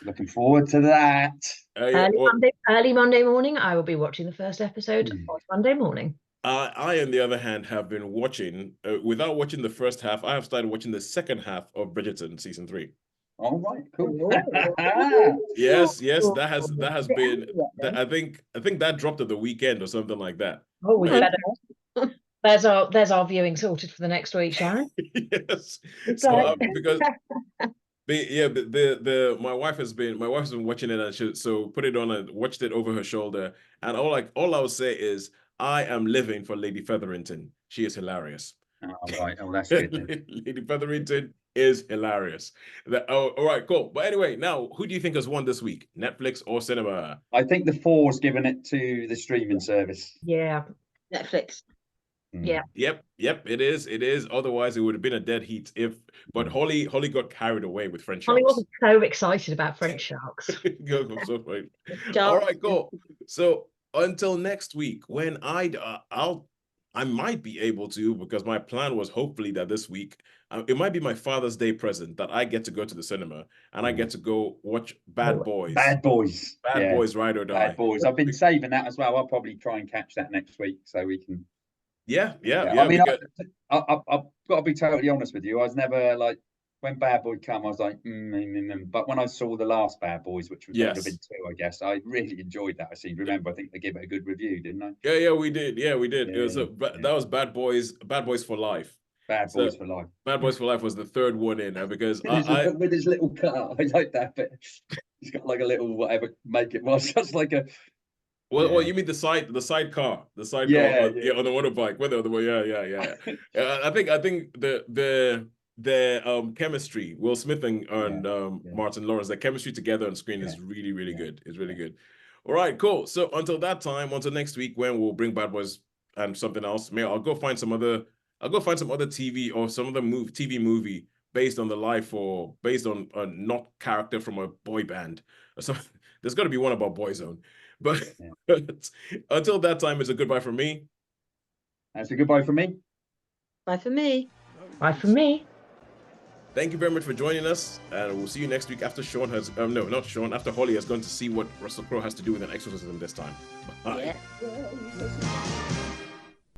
[SPEAKER 3] Looking forward to that.
[SPEAKER 2] Early Monday morning, I will be watching the first episode on Monday morning.
[SPEAKER 1] I, on the other hand, have been watching, without watching the first half, I have started watching the second half of Bridgerton season 3.
[SPEAKER 3] All right, cool.
[SPEAKER 1] Yes, that has been. I think that dropped at the weekend or something like that.
[SPEAKER 2] Oh, we better. There's our viewing sorted for the next week, Sharon.
[SPEAKER 1] Yes, so because. My wife has been watching it, and she put it on and watched it over her shoulder, and all I would say is I am living for Lady Featherington. She is hilarious.
[SPEAKER 3] Oh, right. Oh, that's good.
[SPEAKER 1] Lady Featherington is hilarious. All right, cool. But anyway, now who do you think has won this week, Netflix or cinema?
[SPEAKER 3] I think the 4's given it to the streaming service.
[SPEAKER 2] Yeah,
[SPEAKER 4] Netflix.
[SPEAKER 2] Yeah.
[SPEAKER 1] Yep. It is. Otherwise, it would have been a dead heat. But Holly got carried away with French Sharks.
[SPEAKER 2] Holly wasn't so excited about French Sharks.
[SPEAKER 1] So funny. All right, cool. So until next week, when I might be able to, because my plan was hopefully that this week it might be my Father's Day present that I get to go to the cinema and I get to go watch Bad Boys.
[SPEAKER 3] Bad Boys,
[SPEAKER 1] Ride or Die.
[SPEAKER 3] Bad Boys. I've been saving that as well. I'll probably try and catch that next week so we can.
[SPEAKER 1] Yeah.
[SPEAKER 3] I mean, I've got to be totally honest with you. I was never like when Bad Boy come. I was like, but when I saw the last Bad Boys, which would have been 2, I guess, I really enjoyed that. I think they gave it a good review, didn't I?
[SPEAKER 1] Yeah, we did. It was that was Bad Boys for Life.
[SPEAKER 3] Bad Boys for Life.
[SPEAKER 1] Bad Boys for Life was the third one in there because
[SPEAKER 3] with his little car, I like that bit. He's got like a little whatever make it was just like a.
[SPEAKER 1] Well, you mean the sidecar on the motorbike? I think the chemistry, Will Smith and Martin Lawrence, the chemistry together on screen is really, really good. It's really good. All right, cool. So until next week when we'll bring Bad Boys and something else, I'll go find some other TV or some other TV movie based on the life or based on a not character from a boy band. So there's got to be one about Boyzone. But until that time, it's a goodbye from me.
[SPEAKER 3] That's a goodbye from me.
[SPEAKER 4] Bye for me.
[SPEAKER 2] Bye from me.
[SPEAKER 1] Thank you very much for joining us, and we'll see you next week after Shaun has after Holly has gone to see what Russell Crowe has to do with an exorcism this time. Bye.
[SPEAKER 4] Yeah.